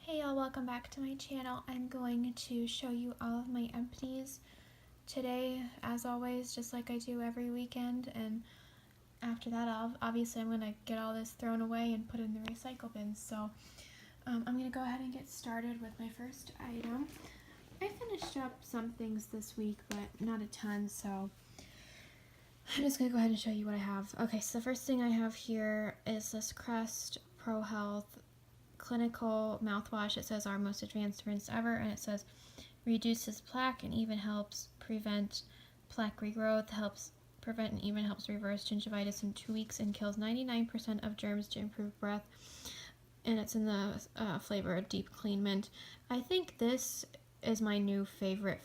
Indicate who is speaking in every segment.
Speaker 1: Hey y'all, welcome back to my channel. I'm going to show you all of my empties today, as always, just like I do every weekend, and after that obviously I'm going to get all this thrown away and put in the recycle bin. So I'm going to go ahead and get started with my first item. I finished up some things this week, but not a ton, so I'm just going to go ahead and show you what I have. Okay, so the first thing I have here is this Crest Pro Health Clinical Mouthwash. It says our most advanced rinse ever, and it says reduces plaque and even helps prevent plaque regrowth, helps prevent and even helps reverse gingivitis in 2 weeks, and kills 99% of germs to improve breath. And it's in the flavor of Deep Clean Mint. I think this is my new favorite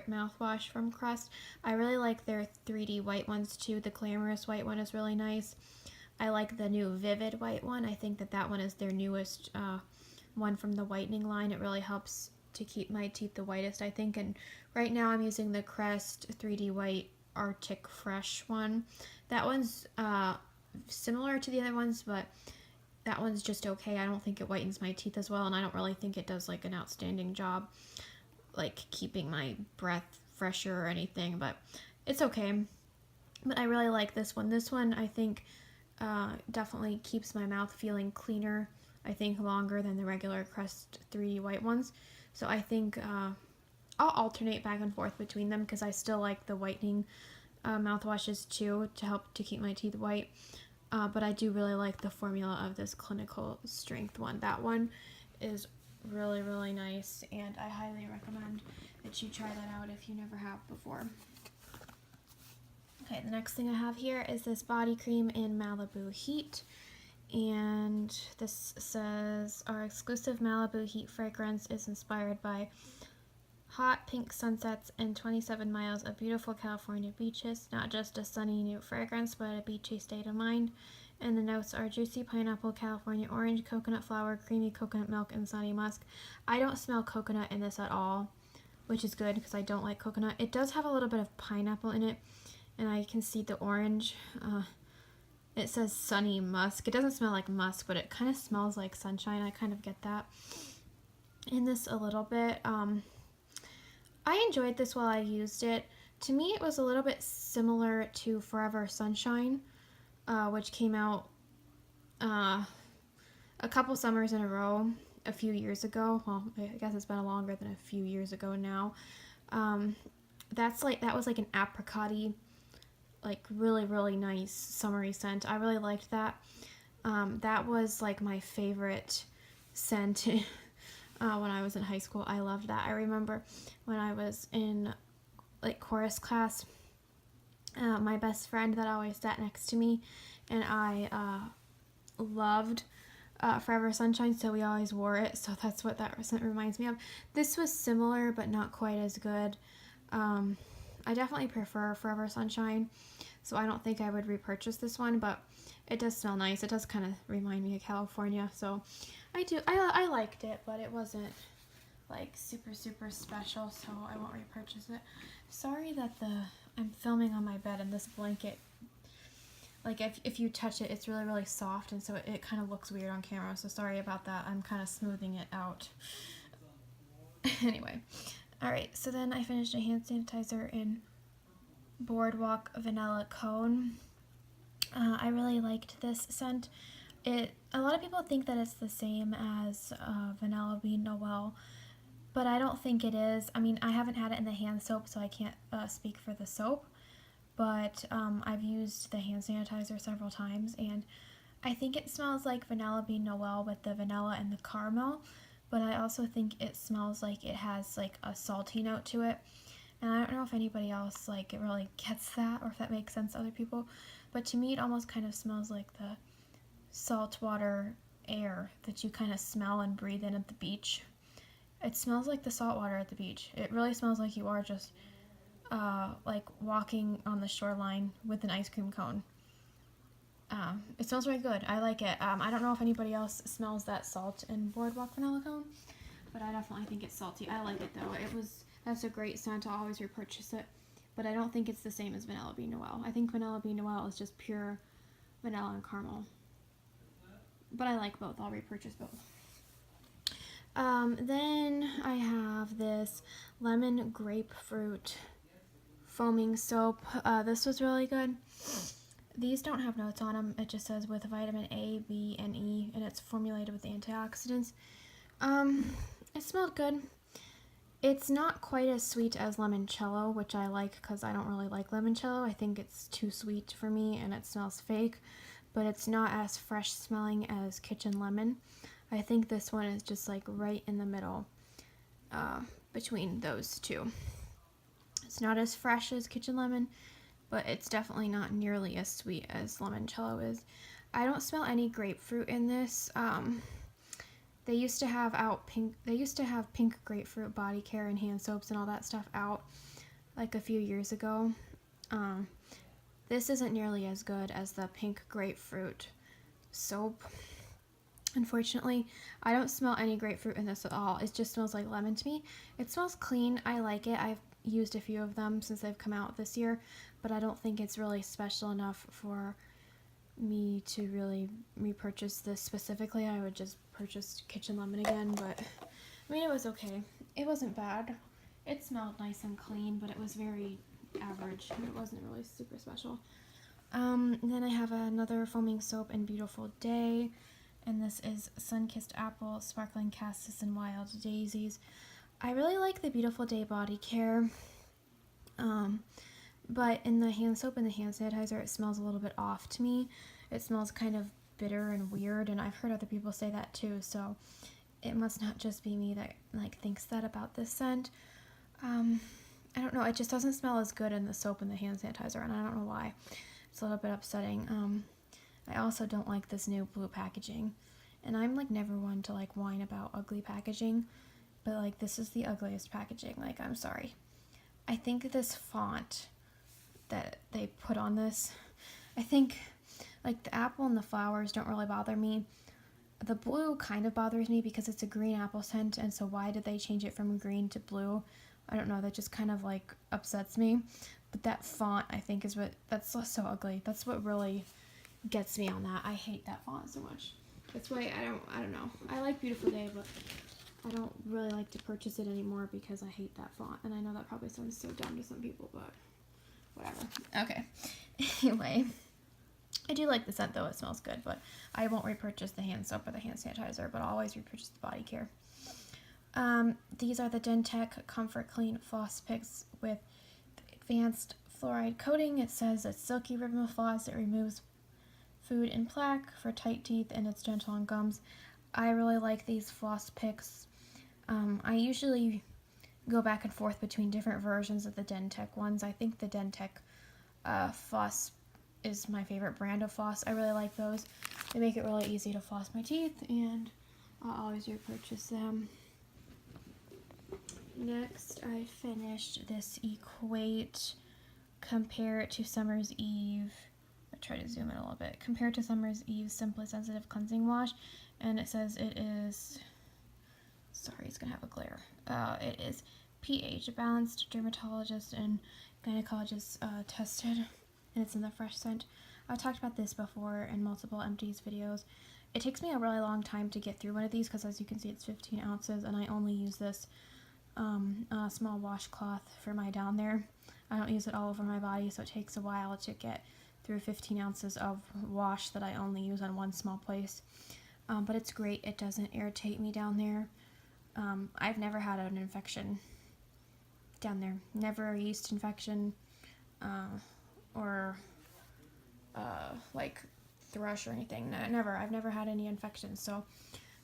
Speaker 1: mouthwash from Crest. I really like their 3D white ones too. The glamorous white one is really nice. I like the new Vivid white one. I think that one is their newest one from the whitening line. It really helps to keep my teeth the whitest, I think. And right now I'm using the Crest 3D White Arctic Fresh one. That one's similar to the other ones, but that one's just okay. I don't think it whitens my teeth as well, and I don't really think it does like an outstanding job like keeping my breath fresher or anything, but it's okay. But I really like this one. This one I think definitely keeps my mouth feeling cleaner, I think longer than the regular Crest 3D white ones. So I think I'll alternate back and forth between them because I still like the whitening mouthwashes too to help to keep my teeth white. But I do really like the formula of this clinical strength one. That one is really, really nice, and I highly recommend that you try that out if you never have before. Okay, the next thing I have here is this body cream in Malibu Heat, and this says our exclusive Malibu Heat fragrance is inspired by hot pink sunsets and 27 miles of beautiful California beaches. Not just a sunny new fragrance, but a beachy state of mind. And the notes are juicy pineapple, California orange, coconut flower, creamy coconut milk, and sunny musk. I don't smell coconut in this at all, which is good because I don't like coconut. It does have a little bit of pineapple in it, and I can see the orange. It says sunny musk. It doesn't smell like musk, but it kind of smells like sunshine. I kind of get that in this a little bit. I enjoyed this while I used it. To me, it was a little bit similar to Forever Sunshine, which came out a couple summers in a row a few years ago. Well, I guess it's been longer than a few years ago now. That was like an apricot-y, like really, really nice summery scent. I really liked that. That was like my favorite scent when I was in high school. I loved that. I remember when I was in like chorus class, my best friend that always sat next to me and I loved Forever Sunshine, so we always wore it. So that's what that scent reminds me of. This was similar, but not quite as good. I definitely prefer Forever Sunshine, so I don't think I would repurchase this one, but it does smell nice. It does kind of remind me of California, so I liked it, but it wasn't like super special, so I won't repurchase it. Sorry that I'm filming on my bed and this blanket, like if you touch it, it's really, really soft, and so it kind of looks weird on camera, so sorry about that. I'm kind of smoothing it out. Anyway. Alright, so then I finished a hand sanitizer in Boardwalk Vanilla Cone. I really liked this scent. A lot of people think that it's the same as Vanilla Bean Noel, but I don't think it is. I mean, I haven't had it in the hand soap, so I can't speak for the soap, but I've used the hand sanitizer several times, and I think it smells like Vanilla Bean Noel with the vanilla and the caramel. But I also think it smells like it has like a salty note to it. And I don't know if anybody else like it really gets that, or if that makes sense to other people. But to me, it almost kind of smells like the saltwater air that you kind of smell and breathe in at the beach. It smells like the salt water at the beach. It really smells like you are just like walking on the shoreline with an ice cream cone. It smells really good. I like it. I don't know if anybody else smells that salt in Boardwalk Vanilla Cone, but I definitely think it's salty. I like it though. That's a great scent. I'll always repurchase it, but I don't think it's the same as Vanilla Bean Noel. I think Vanilla Bean Noel is just pure vanilla and caramel, but I like both. I'll repurchase both. Then I have this lemon grapefruit foaming soap. This was really good. These don't have notes on them. It just says with vitamin A, B, and E, and it's formulated with antioxidants. It smelled good. It's not quite as sweet as limoncello, which I like because I don't really like limoncello. I think it's too sweet for me and it smells fake, but it's not as fresh smelling as kitchen lemon. I think this one is just like right in the middle between those two. It's not as fresh as kitchen lemon, but it's definitely not nearly as sweet as limoncello is. I don't smell any grapefruit in this. They used to have pink grapefruit body care and hand soaps and all that stuff out like a few years ago. This isn't nearly as good as the pink grapefruit soap. Unfortunately, I don't smell any grapefruit in this at all. It just smells like lemon to me. It smells clean. I like it. I've used a few of them since they've come out this year, but I don't think it's really special enough for me to really repurchase this specifically. I would just purchase kitchen lemon again, but I mean, it was okay. It wasn't bad. It smelled nice and clean, but it was very average. It wasn't really super special. Then I have another foaming soap in Beautiful Day, and this is Sun-Kissed Apple, Sparkling Cassis, and Wild Daisies. I really like the Beautiful Day body care, but in the hand soap and the hand sanitizer, it smells a little bit off to me. It smells kind of bitter and weird, and I've heard other people say that too, so it must not just be me that like thinks that about this scent. I don't know, it just doesn't smell as good in the soap and the hand sanitizer, and I don't know why. It's a little bit upsetting. I also don't like this new blue packaging, and I'm like never one to like whine about ugly packaging, but like this is the ugliest packaging. Like, I'm sorry. I think this font that they put on this, I think like the apple and the flowers don't really bother me. The blue kind of bothers me because it's a green apple scent, and so why did they change it from green to blue? I don't know, that just kind of like upsets me. But that font, I think, is that's so ugly. That's what really gets me on that. I hate that font so much. That's why I don't know. I like Beautiful Day, but I don't really like to purchase it anymore because I hate that font. And I know that probably sounds so dumb to some people, but whatever. Okay. Anyway, I do like the scent though. It smells good, but I won't repurchase the hand soap or the hand sanitizer, but I'll always repurchase the body care. These are the Dentec Comfort Clean Floss Picks with advanced fluoride coating. It says it's silky ribbon of floss. It removes food and plaque for tight teeth, and it's gentle on gums. I really like these floss picks. I usually go back and forth between different versions of the Dentec ones. I think the Dentec floss is my favorite brand of floss. I really like those. They make it really easy to floss my teeth, and I'll always repurchase them. Next, I finished this Equate Compare It to Summer's Eve. I'll try to zoom in a little bit. Compare It to Summer's Eve Simply Sensitive Cleansing Wash. And it says it is, sorry, it's going to have a glare. It is pH balanced, dermatologist and gynecologist tested, and it's in the fresh scent. I've talked about this before in multiple Empties videos. It takes me a really long time to get through one of these because, as you can see, it's 15 ounces, and I only use this on a small washcloth for my down there. I don't use it all over my body, so it takes a while to get through 15 ounces of wash that I only use on one small place. But it's great. It doesn't irritate me down there. I've never had an infection down there. Never a yeast infection or like thrush or anything. Never. I've never had any infections, so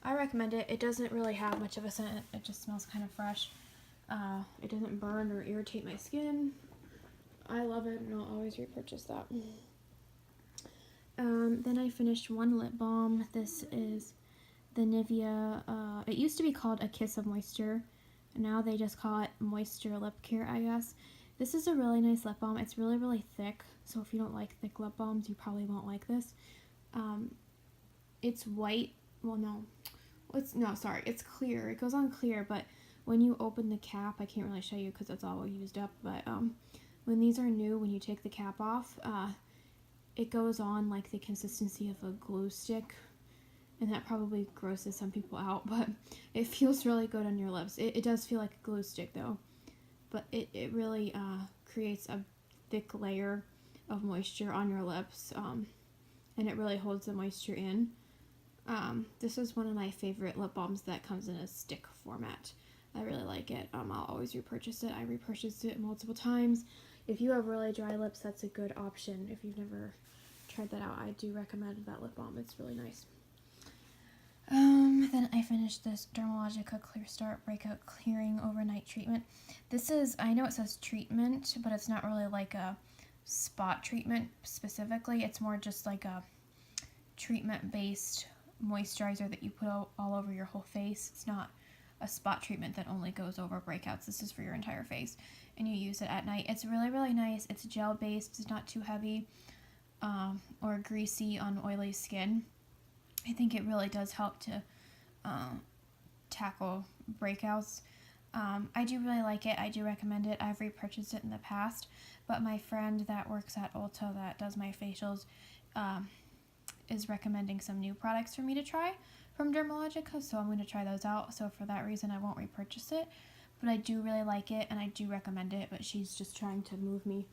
Speaker 1: I recommend it. It doesn't really have much of a scent. It just smells kind of fresh. It doesn't burn or irritate my skin. I love it, and I'll always repurchase that. Then I finished one lip balm. This is the Nivea. It used to be called A Kiss of Moisture. Now they just call it Moisture Lip Care, I guess. This is a really nice lip balm. It's really, really thick, so if you don't like thick lip balms, you probably won't like this. It's white. Well, no. It's clear. It goes on clear, but when you open the cap, I can't really show you because it's all used up, but when these are new, when you take the cap off, it goes on like the consistency of a glue stick. and that probably grosses some people out, but it feels really good on your lips. It does feel like a glue stick though, but it really creates a thick layer of moisture on your lips, and it really holds the moisture in. This is one of my favorite lip balms that comes in a stick format. I really like it. I'll always repurchase it. I repurchased it multiple times. If you have really dry lips, that's a good option. If you've never tried that out, I do recommend that lip balm. It's really nice. Then I finished this Dermalogica Clear Start Breakout Clearing Overnight Treatment. This is, I know it says treatment, but it's not really like a spot treatment specifically. It's more just like a treatment-based moisturizer that you put all over your whole face. It's not a spot treatment that only goes over breakouts. This is for your entire face, and you use it at night. It's really, really nice. It's gel-based. It's not too heavy or greasy on oily skin. I think it really does help to tackle breakouts. I do really like it. I do recommend it. I've repurchased it in the past, but my friend that works at Ulta that does my facials is recommending some new products for me to try from Dermalogica, so I'm going to try those out. So for that reason, I won't repurchase it, but I do really like it, and I do recommend it, but she's just trying to move me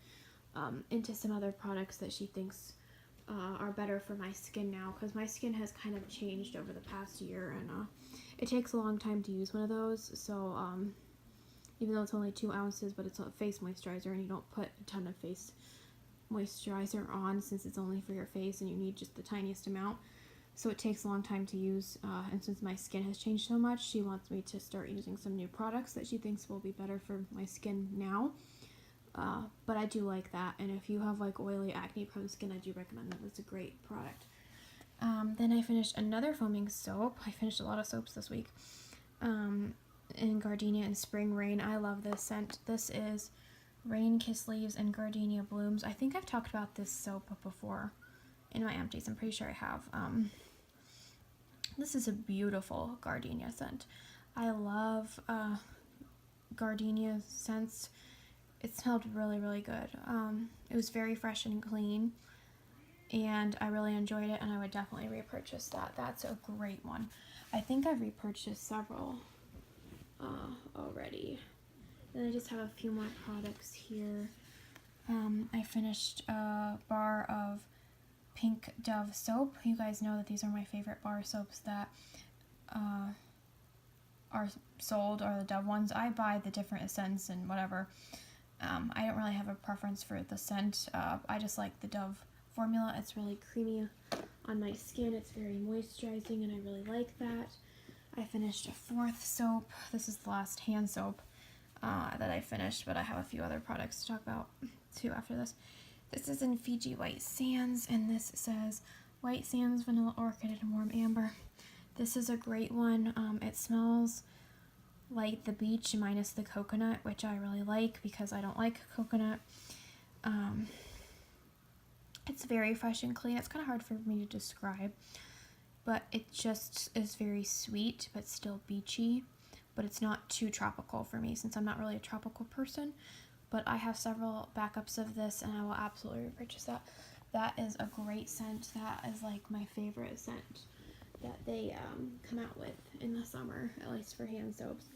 Speaker 1: into some other products that she thinks are better for my skin now, because my skin has kind of changed over the past year, and it takes a long time to use one of those. So even though it's only 2 ounces, but it's a face moisturizer, and you don't put a ton of face moisturizer on since it's only for your face and you need just the tiniest amount, so it takes a long time to use, and since my skin has changed so much, she wants me to start using some new products that she thinks will be better for my skin now. But I do like that, and if you have like oily acne prone skin, I do recommend that. It's a great product. Then I finished another foaming soap. I finished a lot of soaps this week. In Gardenia and Spring Rain. I love this scent. This is Rain Kiss Leaves and Gardenia Blooms. I think I've talked about this soap before in my empties. I'm pretty sure I have. This is a beautiful gardenia scent. I love gardenia scents. It smelled really, really good. It was very fresh and clean, and I really enjoyed it, and I would definitely repurchase that. That's a great one. I think I've repurchased several already. And I just have a few more products here. I finished a bar of Pink Dove soap. You guys know that these are my favorite bar soaps that are sold, are the Dove ones. I buy the different scents and whatever. I don't really have a preference for the scent. I just like the Dove formula. It's really creamy on my skin. It's very moisturizing, and I really like that. I finished a 4th soap. This is the last hand soap that I finished, but I have a few other products to talk about too after this. This is in Fiji White Sands, and this says White Sands, Vanilla Orchid, and Warm Amber. This is a great one. It smells like the beach minus the coconut, which I really like because I don't like coconut. It's very fresh and clean. It's kind of hard for me to describe, but it just is very sweet but still beachy, but it's not too tropical for me since I'm not really a tropical person. But I have several backups of this, and I will absolutely repurchase that. That is a great scent. That is like my favorite scent that they come out with in the summer, at least for hand soaps.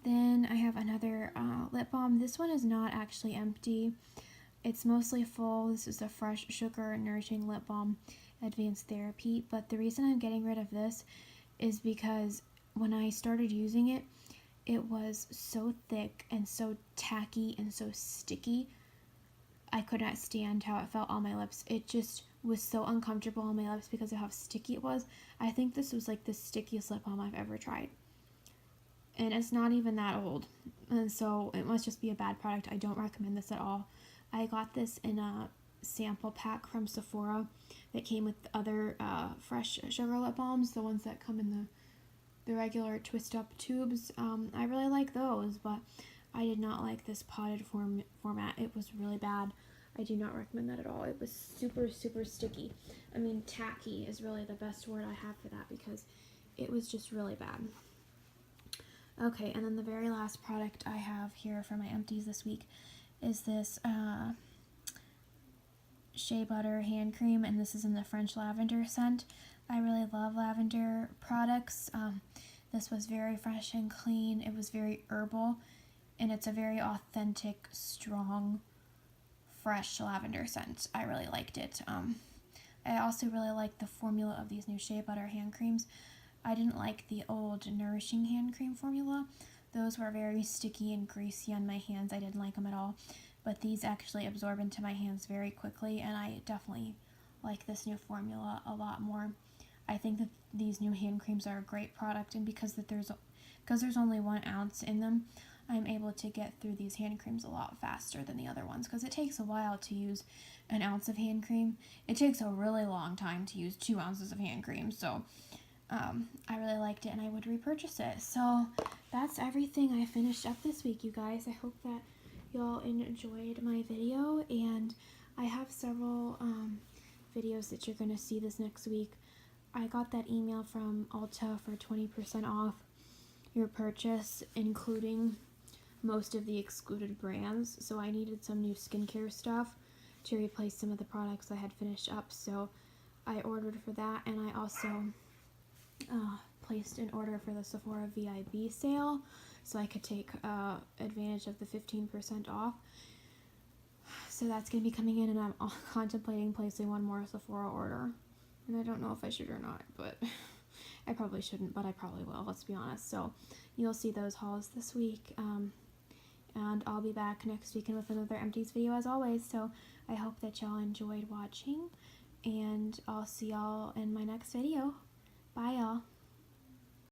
Speaker 1: Then I have another lip balm. This one is not actually empty. It's mostly full. This is the Fresh Sugar Nourishing Lip Balm Advanced Therapy. But the reason I'm getting rid of this is because when I started using it, it was so thick and so tacky and so sticky. I could not stand how it felt on my lips. It just was so uncomfortable on my lips because of how sticky it was. I think this was like the stickiest lip balm I've ever tried. And it's not even that old. And so it must just be a bad product. I don't recommend this at all. I got this in a sample pack from Sephora that came with other Fresh Sugar lip balms, the ones that come in the regular twist up tubes. I really like those, but I did not like this potted format. It was really bad. I do not recommend that at all. It was super, super sticky. I mean, tacky is really the best word I have for that because it was just really bad. Okay, and then the very last product I have here for my empties this week is this Shea Butter hand cream, and this is in the French Lavender scent. I really love lavender products. This was very fresh and clean. It was very herbal, and it's a very authentic, strong, fresh lavender scent. I really liked it. I also really like the formula of these new shea butter hand creams. I didn't like the old nourishing hand cream formula. Those were very sticky and greasy on my hands. I didn't like them at all. But these actually absorb into my hands very quickly, and I definitely like this new formula a lot more. I think that these new hand creams are a great product, and because there's only 1 ounce in them, I'm able to get through these hand creams a lot faster than the other ones, because it takes a while to use 1 ounce of hand cream. It takes a really long time to use 2 ounces of hand cream, so I really liked it, and I would repurchase it. So that's everything I finished up this week, you guys. I hope that y'all enjoyed my video, and I have several videos that you're going to see this next week. I got that email from Ulta for 20% off your purchase, including most of the excluded brands, so I needed some new skincare stuff to replace some of the products I had finished up, so I ordered for that, and I also placed an order for the Sephora VIB sale so I could take advantage of the 15% off. So that's going to be coming in, and I'm contemplating placing one more Sephora order. And I don't know if I should or not, but I probably shouldn't, but I probably will, let's be honest. So you'll see those hauls this week, and I'll be back next weekend with another Empties video as always. So I hope that y'all enjoyed watching, and I'll see y'all in my next video. Bye, y'all.